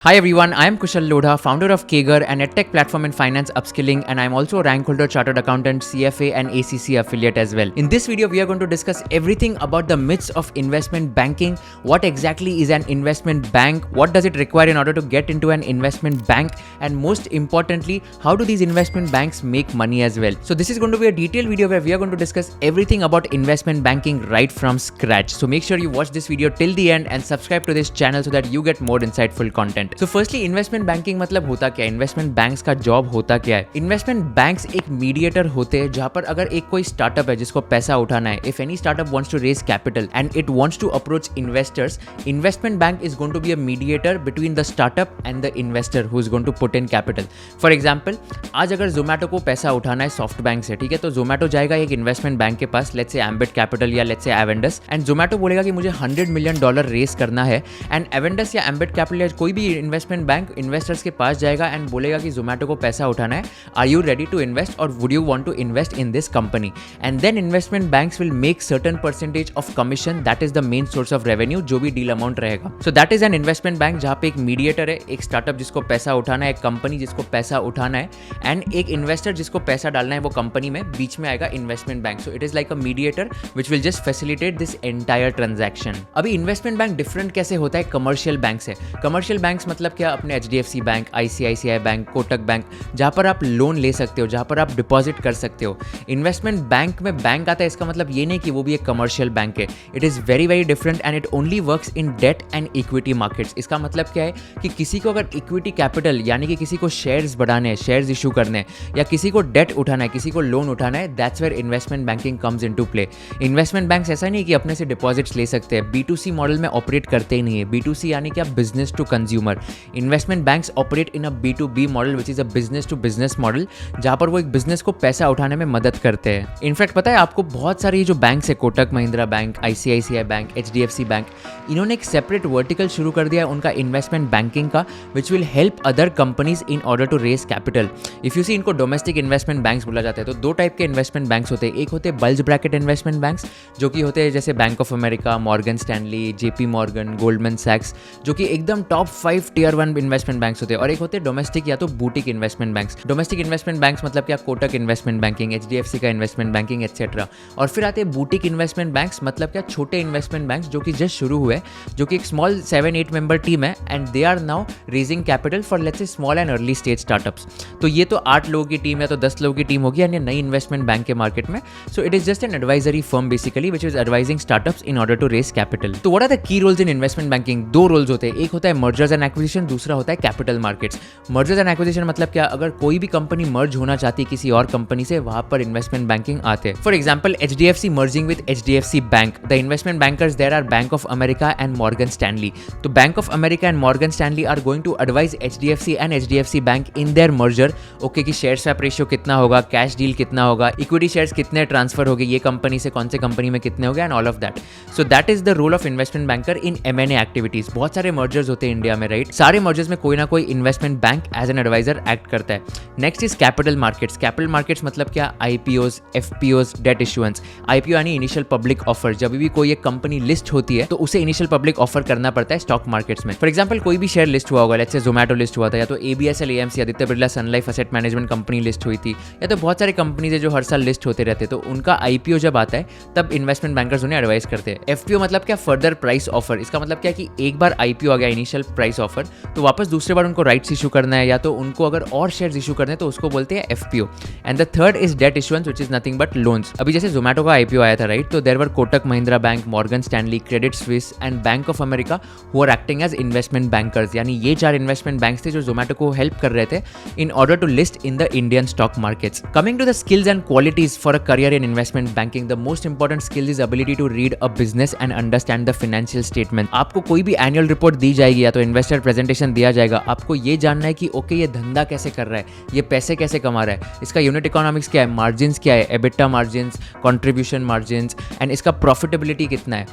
Hi everyone, I am Kushal Lodha, founder of Kager, an edtech platform in finance upskilling, and I am also a rank holder, chartered accountant, CFA, and ACC affiliate as well. In this video, we are going to discuss everything about the myths of investment banking. What exactly is an investment bank? What does it require in order to get into an investment bank? And most importantly, how do these investment banks make money as well? So this is going to be a detailed video where we are going to discuss everything about investment banking right from scratch. So make sure you watch this video till the end and subscribe to this channel so that you get more insightful content. तो firstly investment banking मतलब होता क्या है, investment banks का job होता क्या है। Investment banks एक मीडिएटर होते हैं जहां पर अगर एक कोई स्टार्टअप है जिसको पैसा उठाना है, if any startup wants to raise capital and it wants to approach investors, investment bank is going to be a mediator between the startup and the investor who is going to put in capital. For example, आज अगर जोमैटो को पैसा उठाना है soft bank से, ठीक है, तो जोमैटो जाएगा एक इन्वेस्टमेंट बैंक के पास, लेट्स से एम्बिट कैपिटल या लेट्स से एवेंडस, एंड जोमैटो बोलेगा कि मुझे $100 मिलियन रेज करना है, एंड एवेंडस या एम्बिट कैपिटल या कोई भी इन्वेस्टमेंट बैंक इन्वेस्टर्स के पास जाएगा एंड बोलेगा कि जोमैटो को पैसा उठाना है, are you ready to invest और would you want to invest in this company, and then investment banks will make certain percentage of commission, that is the main source of revenue, जो भी deal amount रहेगा। So that is an investment bank जहां पे एक mediator है, एक startup जिसको पैसा उठाना है, एक कंपनी जिसको पैसा उठाना है, एंड एक इन्वेस्टर जिसको पैसा डालना है वो कंपनी में, बीच में आएगा investment bank. So it is like a mediator which will just facilitate this entire transaction. अभी इन्वेस्टमेंट बैंक डिफरेंट कैसे होता है कमर्शियल बैंक से। कमर्शियल बैंक्स मतलब क्या, अपने HDFC bank, ICICI bank, Kotak bank, जहां पर आप लोन ले सकते हो, जहां पर आप डिपॉजिट कर सकते हो। इन्वेस्टमेंट बैंक में बैंक आता है, इसका मतलब ये नहीं कि वो भी एक कमर्शियल बैंक है। It is very very different and it only works in debt and equity markets. इसका मतलब क्या है कि किसी को अगर इक्विटी कैपिटल यानी कि किसी को शेयर्स बढ़ाने हैं, शेयर्स इशू करने हैं, या किसी को डेट उठाना है, किसी को लोन उठाना है, that's where investment banking comes in to play. Investment bank ऐसा नहीं कि अपने से डिपॉजिट्स ले सकते हैं, B2C मॉडल में ऑपरेट करते ही नहीं है। B2C यानी कि business to consumer. Investment banks operate in a B2B model which is a business to business model, जहां पर वो एक बिजनेस को पैसा उठाने में मदद करते हैं। इनफैक्ट पता है आपको, बहुत सारे जो बैंक्स है, Kotak Mahindra bank, ICICI bank, HDFC bank, इन्होंने एक सेपरेट वर्टिकल शुरू कर दिया है उनका इन्वेस्टमेंट बैंकिंग का, which will help other companies in order to raise capital. If you see, इनको डोमेस्टिक इन्वेस्टमेंट बैंक्स बोला जाता है। तो दो टाइप के इन्वेस्टमेंट बैंक्स होते हैं, एक होते हैं बल्ज ब्रैकेट इन्वेस्टमेंट बैंक्स, जो कि होते हैं जैसे Bank of America, Morgan Stanley, JP Morgan, Goldman सैक्स, जो कि एकदम टॉप 5 Tier 1 इन्वेस्टमेंट बैंक्स होते हैं। और एक होते हैं डोमेस्टिक या तो boutique investment banks. Domestic investment banks मतलब क्या, कोटक इन्वेस्टमेंट बैंकिंग, HDFC का इन्वेस्टमेंट बैंकिंग एटसेट्रा। और फिर आते हैं बूटिक इन्वेस्टमेंट बैंक्स, मतलब क्या, छोटे इन्वेस्टमेंट बैंक्स जो कि जस्ट शुरू हुए, जो कि एक स्मॉल 7-8 मेंबर टीम है, and they are now raising capital for let's say small and early stage startups. तो ये तो 8 लोगों की टीम या तो 10 लोगों की टीम होगी, यानी नई इन्वेस्टमेंट बैंक के मार्केट में। So it is just an advisory firm basically which is advising startups in order to raise capital. तो what are the key roles in investment banking? 2 roles होते हैं, एक होता है मर्जर्स एंड एक्विजिशन, दूसरा होता है capital markets. Mergers and acquisition मतलब क्या, अगर कोई भी कंपनी मर्ज होना चाहती है किसी और कंपनी से, वहां पर इन्वेस्टमेंट बैंकिंग आते हैं। For example, HDFC merging with HDFC bank, the investment bankers there are Bank of America and Morgan Stanley. तो Bank of America and Morgan Stanley are going to advise HDFC and HDFC bank in their merger. Okay, कि share swap ratio कितना होगा, cash deal कितना होगा, equity shares कितने transfer हो गए, ये कंपनी से कौन से कंपनी में कितने हो गए, and all of that. So that is the role of investment banker in M&A activities. बहुत सारे मर्जर्स होते हैं इंडिया में, राइट? सारे मर्जर्स में कोई ना कोई investment bank as an adviser act करता है। Next is capital markets. Capital markets मतलब क्या, IPOs, FPOs, debt issuances. IPO यानी इनिशियल पब्लिक ऑफर। जब भी कोई एक कंपनी लिस्ट होती है तो उसे इनिशियल पब्लिक ऑफर करना पड़ता है स्टॉक मार्केट्स में। फॉर एग्जांपल, कोई भी शेयर लिस्ट हुआ होगा, लेट्स से जोमैटो लिस्ट हुआ था, या तो ABSL AMC Aditya Birla Sun Life asset management company list हुई थी, या तो बहुत सारे कंपनीज है जो हर साल लिस्ट होते रहते हैं। तो उनका IPO जब आता है तब इन्वेस्टमेंट बैंकर्स उन्हें एडवाइस करते हैं। FPO मतलब क्या, फर्दर प्राइस ऑफर। इसका मतलब क्या कि एक बार IPO आ गया, इनिशियल प्राइस ऑफर, तो वापस दूसरे बार उनको राइट्स इशू करना है, या तो उनको अगर और शेयर्स इशू करने हैं तो उसको बोलते हैं FPO। And the third is debt issuances which is nothing but loans. अभी जैसे जोमैटो का IPO आया था, राइट? तो there were Kotak Mahindra Bank, Morgan Stanley, Credit Suisse and Bank of America who are acting as investment bankers. यानी ये 4 investment banks थे जो जोमैटो को हेल्प कर रहे थे in order to list in the Indian stock markets. Coming to the skills and qualities for a career in investment banking, the most important skill is ability to read a business and understand the financial statement. आपको कोई भी annual report दी जाएगी या तो investor presentation दिया जाएगा, आपको ये जानना है कि ओके, ये धंधा कैसे कर रहा है, ये पैसे कैसे कमा रहा है, इसका यूनिट इकोनॉमिक्स क्या है, मार्जिन्स क्या है, EBITDA margins, contribution margins, and इसका प्रॉफिटेबिलिटी कितना है,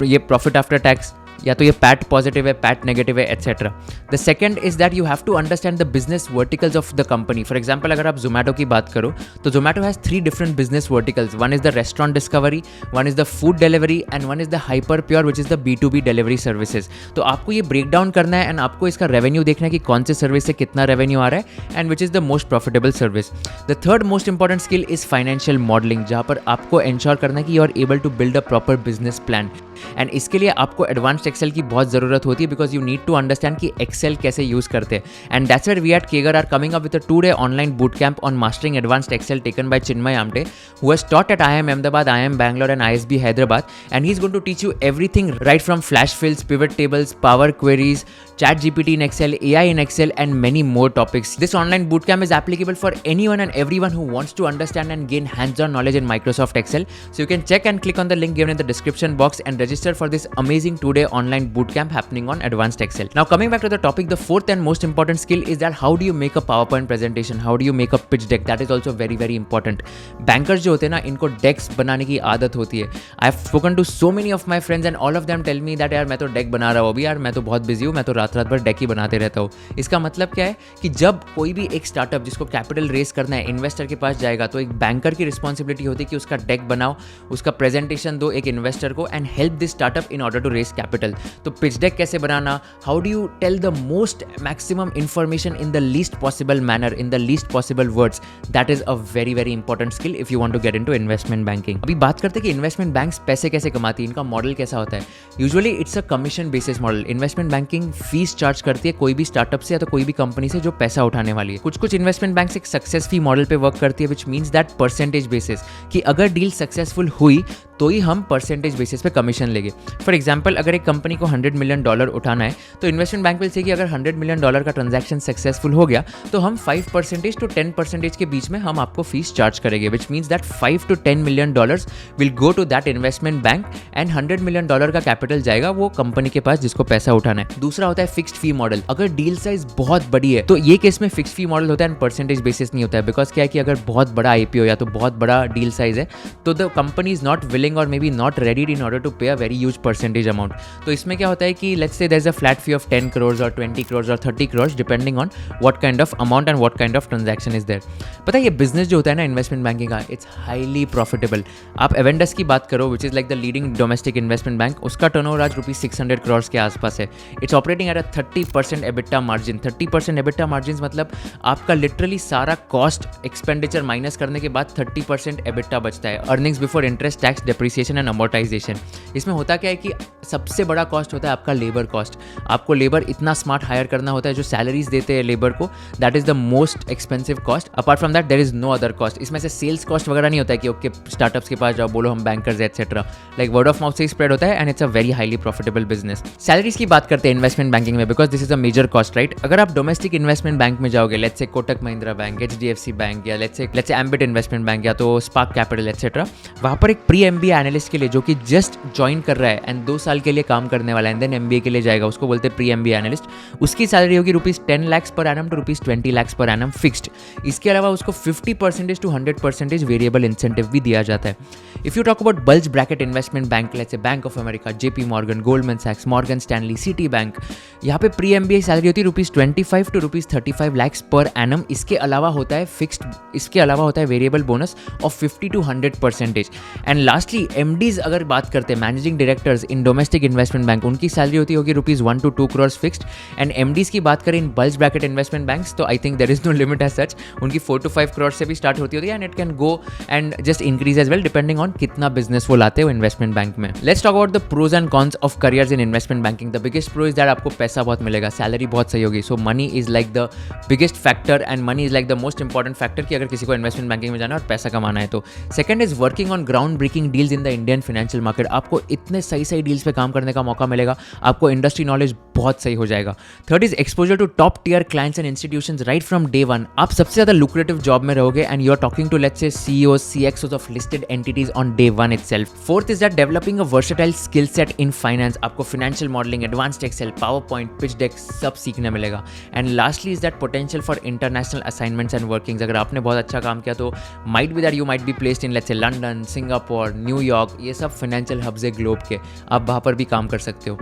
ये प्रॉफिट आफ्टर टैक्स, या तो ये पैट पॉजिटिव है, पैट नेगेटिव है, etcetera. The second is that you have to understand the business verticals of the company. For example अगर आप जोमेटो की बात करो तो Zomato has 3 different business verticals. One is the restaurant discovery, one is the food delivery and one is the hyper pure which is the B2B delivery services. तो आपको ये break down करना है एंड आपको इसका रेवेन्यू देखना है कि कौन से सर्विस से कितना रेवेन्यू आ रहा है and which is the most profitable service. The third most important skill is financial modelling, जहां पर आपको एंश्योर करना है कि you are able to build a proper business plan. And इसके लिए आपको एडवांस्ड एक्सेल की बहुत ज़रूरत होती है because you need to understand कि एक्सेल कैसे यूज़ करते हैं। And that's where we at Kegar are coming up with a 2-day online boot camp on mastering advanced Excel taken by Chinmay Amte, who has taught at IIM Ahmedabad, IIM Bangalore and ISB Hyderabad, and he's going to teach you everything right from flash fills, pivot tables, power queries, chat GPT in Excel, AI in Excel and many more topics. This online bootcamp is applicable for anyone and everyone who wants to understand and gain hands-on knowledge in Microsoft Excel. So you can check and click on the link given in the description box and register for this amazing 2-day online bootcamp happening on advanced Excel. Now coming back to the topic, the fourth and most important skill is that how do you make a PowerPoint presentation? How do you make a pitch deck? That is also very very important. Bankers जो होते हैं ना, इनको डेक्स बनाने की आदत होती है। I have spoken to so many of my friends and all of them tell me that यार मैं तो डेक बना रहा हूँ अभी, यार मैं तो बहुत बिजी हूँ, मैं तो रात रात भर डेक ही बनाते रहता हूँ। इसका मतलब क्या है कि जब कोई भी एक स्टार्टअप जिसको कैपिटल रेस करना है इन्वेस्टर के पास जाएगा तो एक बैंकर की रिस्पॉन्सिबिलिटी होती है कि उसका डेक बनाओ, उसका प्रेजेंटेशन दो एक इन्वेस्टर को and help this startup in order to raise capital. तो पिच डेक कैसे बनाना, how do you tell the most maximum information in the least possible manner, in the least possible words, that is a very very important skill if you want to get into investment banking. अभी बात करते हैं कि investment banks पैसे कैसे कमाती है, इनका मॉडल कैसा होता है। Usually it's a commission basis model. Investment banking fees charge करती है कोई भी स्टार्टअप से या तो कोई भी कंपनी से जो पैसा उठाने वाली है। कुछ इन्वेस्टमेंट बैंक्स एक सक्सेस फी मॉडल पे वर्क करती है विच मीन्स दैट परसेंटेज बेसिस, कि अगर डील सक्सेसफुल हुई तो ही हम परसेंटेज बेसिस पे कमीशन लेंगे। फॉर एग्जाम्पल अगर एक कंपनी को $100 मिलियन उठाना है तो इन्वेस्टमेंट बैंक विल से कि अगर $100 मिलियन का ट्रांजैक्शन सक्सेसफुल हो गया तो हम 5% to 10% के बीच में हम आपको फीस चार्ज करेंगे, which means that $5 to 10 million will go to that investment bank and $100 million का कैपिटल जाएगा वो कंपनी के पास जिसको पैसा उठाना है। दूसरा होता है फिक्स्ड फी मॉडल। अगर डील साइज बहुत बड़ी है तो ये केस में फिक्स्ड फी मॉडल होता है एंड परसेंटेज बेसिस नहीं होता है। बिकॉज क्या है कि अगर बहुत बड़ा IPO या तो बहुत बड़ा डील साइज है तो the company is not willing और maybe not ready in order to pay a very huge percentage amount. तो इसमें क्या होता है कि let's say there's a flat fee of 10 crores or 20 crores or 30 crores depending on what kind of amount and what kind of transaction is there. पता है ये business जो होता है ना इन्वेस्टमेंट बैंकिंग का, it's highly profitable. आप एवेंडस की बात करो which is like the leading domestic investment bank, उसका टर्नओवर आज ₹600 crores के आसपास है। It's operating at a 30% EBITDA margin. 30% EBITDA margins मतलब आपका लिटरली सारा कॉस्ट एक्सपेंडिचर माइनस करने के बाद 30% EBITDA बचता है। Earnings before interest tax depreciation and amortisation. इसमें होता क्या है कि सबसे बड़ा कॉस्ट होता है आपका लेबर कॉस्ट। आपको लेबर इतना स्मार्ट हायर करना होता है, जो सैलरीज देते हैं लेबर को, that is the most expensive cost. Apart from that there is no other cost. इसमें से सेल्स कॉस्ट वगैरह नहीं होता है कि ओके स्टार्टअप्स के पास जाओ बोलो हम bankers etcetera, like word of mouth से स्प्रेड होता है and it's a very highly profitable business. Salaries की बात करते हैं इन्वेस्टमेंट बैंकिंग में because this is a major cost, right. अगर आप डोमेस्टिक इन्वेस्टमेंट बैंक में जाओगे, let's say Kotak Mahindra bank, HDFC bank या let's say Ambit investment bank या तो स्पार्क कैपिटल एटसेट्रा, वहाँ पर एक प्री MBA एनालिस्ट के लिए जो कि जस्ट ज्वाइन कर रहा है एंड 2 साल के लिए काम करने वाला है, देन MBA के लिए जाएगा, उसको बोलते हैं प्री MBA एनालिस्ट, उसकी सैलरी होगी ₹10 lakhs per annum to ₹20 lakhs per annum fixed. इसके अलावा उसको 50% to 100% वेरिएबल इंसेंटिव भी दिया जाता है। If you talk about bulge bracket investment bank, let's say Bank of America, JP Morgan, Goldman सैक्स, मॉर्गन स्टैनली, सिटी बैंक, यहाँ पे प्री MBA सैलरी होती है ₹25 to ₹35 lakhs per annum। इसके अलावा होता है फिक्स्ड, इसके अलावा होता है variable bonus of 50 to 100%। And lastly MDs अगर बात करते हैं, managing directors in domestic investment bank, उनकी सैलरी होती होगी ₹1 to 2 crores fixed. And MDs की बात करें in bulge bracket investment banks तो I think there is no limit as such, उनकी 4 to 5 crores से भी स्टार्ट होती है and it can go and just increase as well depending on कितना बिजनेस वो लाते हो इन्वेस्टमेंट बैंक में। Let's talk about the pros and cons of careers in investment banking. The biggest pro is that आपको पैसा बहुत मिलेगा, salary बहुत सही होगी, so money is like the biggest factor and money is like the most important factor कि अगर किसी को इन्वेस्टमेंट बैंकिंग में जाना है और पैसा कमाना है तो। Second is working on groundbreaking deals in the Indian financial market. आपको इतने सही डील्स पे काम करने का मौका मिलेगा, आपको इंडस्ट्री नॉलेज बहुत सही हो जाएगा। Third is exposure to top tier clients and institutions right from day one. आप सबसे ज्यादा लुक्रेटिव जॉब में रहोगे and you are talking to let's say CEOs, CXOs of listed entities on day one itself. Fourth is that developing a versatile skill set in finance. आपको financial modelling, advanced Excel, PowerPoint, pitch deck सब सीखने मिलेगा। And lastly is that potential for international assignments and workings. अगर आपने बहुत अच्छा काम किया तो might be that you might be placed in let's say London, Singapore, New York, ये सब फाइनेंशियल हब्स है ग्लोब के, आप वहाँ पर भी काम कर सकते हो।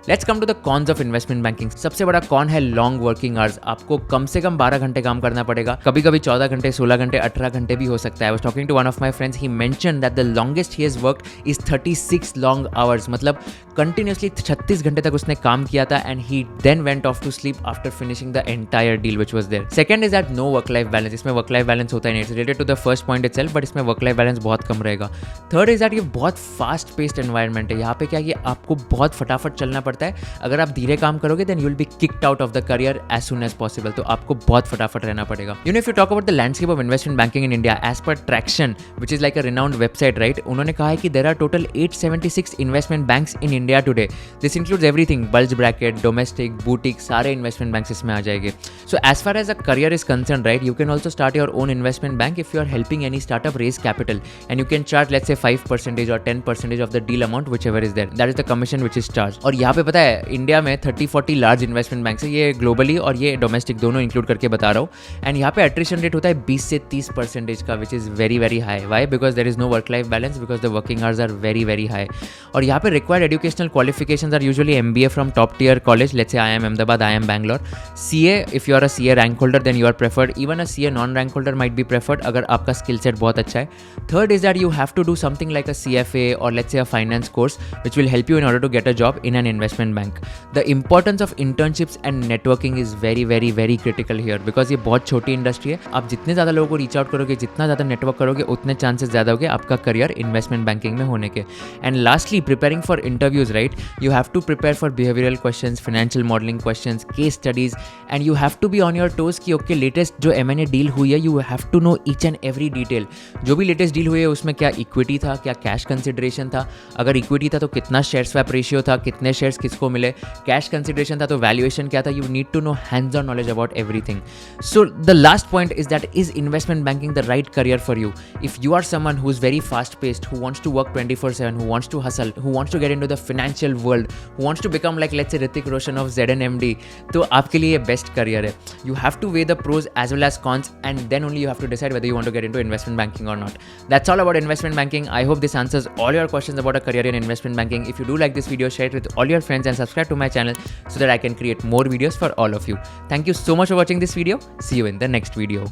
Let's come to the cons of investment banking. सबसे बड़ा कॉन है लॉन्ग वर्किंग आवर्स। आपको कम से कम 12 घंटे काम करना पड़ेगा, कभी कभी 14 घंटे, 16 घंटे, 18 घंटे भी हो सकता है। I was talking to one of my friends, he mentioned that the longest he has worked is 36 long hours, मतलब कंटिन्यूसली 36 घंटे तक उसने काम किया था, and he then went off to sleep after finishing the entire deal which was there. Second is that no work life balance. इसमें work life balance होता ही नहीं, it's related to the first point itself, but इसमें work life balance बहुत कम रहेगा। Third is that ये बहुत fast paced environment है। यहाँ पे क्या, ये आपको बहुत फटाफट चलना पड़ता है। अगर आप धीरे काम करोगे then you will be kicked out of the career as soon as possible, तो आपको बहुत फटाफट रहना पड़ेगा। You know, if you talk about the landscape of investment banking in India, as per Tracxn which is like a renowned website, right, उन्होंने कहा है कि there are total 876 investment banks in India today. This includes everything, bulge bracket, domestic, boutique, सारे investment banks इसमें आ जाएंगे। So as far as a career is concern, right, you can also start your own investment bank if you are helping any startup raise capital, and you can charge let's say 5% or 10% of the deal amount, whichever is there, that is the commission which is charged। और यहाँ पे पता है India में 30-40 large investment banks है, ये globally और ये डोमेस्टिक दोनों इंक्लूड करके बता रहा हूँ। एंड यहाँ पे अट्रिशन रेट होता है 20 से 30% का, which is very very high. Why? Because there is no work life balance, because the working hours are very very high. और यहाँ पे required educational qualifications are usually MBA from top tier college, let's say IIM Ahmedabad, IIM Bangalore. CA, if you are a CA rank holder then you are preferred, even a CA non rank holder might be preferred अगर आपका skill set बहुत अच्छा है। Third is that you have to do something like a CFA और let's say a finance course which will help you in order to get a job in an investment bank. The importance of internships and networking is very very very critical here, because ये बहुत छोटी industry है। आप जितने ज़्यादा लोगों को reach out करोगे, जितना ज़्यादा नेटवर्क करोगे, उतने चांसेस ज़्यादा होंगे आपका करियर इन्वेस्टमेंट बैंकिंग में होने के। And lastly, preparing for interviews, right, you have to prepare for behavioural questions, financial modelling questions, case studies, and you have to be on your toes कि okay latest जो M&A deal हुई है, you have to know each and every detail. जो भी latest deal हुई है उसमें क्या इक्विटी था, क्या कैश कंसिडरेशन था, अगर इक्विटी था तो कितना शेयर स्वैप रेशियो था, कितने शेयर्स किसको मिले, कैश कंसिडरेशन था तो वैल्यूएशन क्या था। You need to know hands on knowledge about everything. So the last point is that is investment banking the right career for you? If you are someone who is very fast paced, who wants to work 24/7, who wants to hustle, who wants to get into the financial world, who wants to become like let's say Hrithik Roshan of ZNMD, तो आपके लिए ये best career है। You have to weigh the pros as well as cons, and then only you have to decide whether you want to get into investment banking or not. That's all about investment banking. I hope this answers all your questions about a career in investment banking. If you do like this video, share it with all your friends and subscribe to my channel so that I can create more videos for all of you. Thank you so much for watching this video. See you in the next video.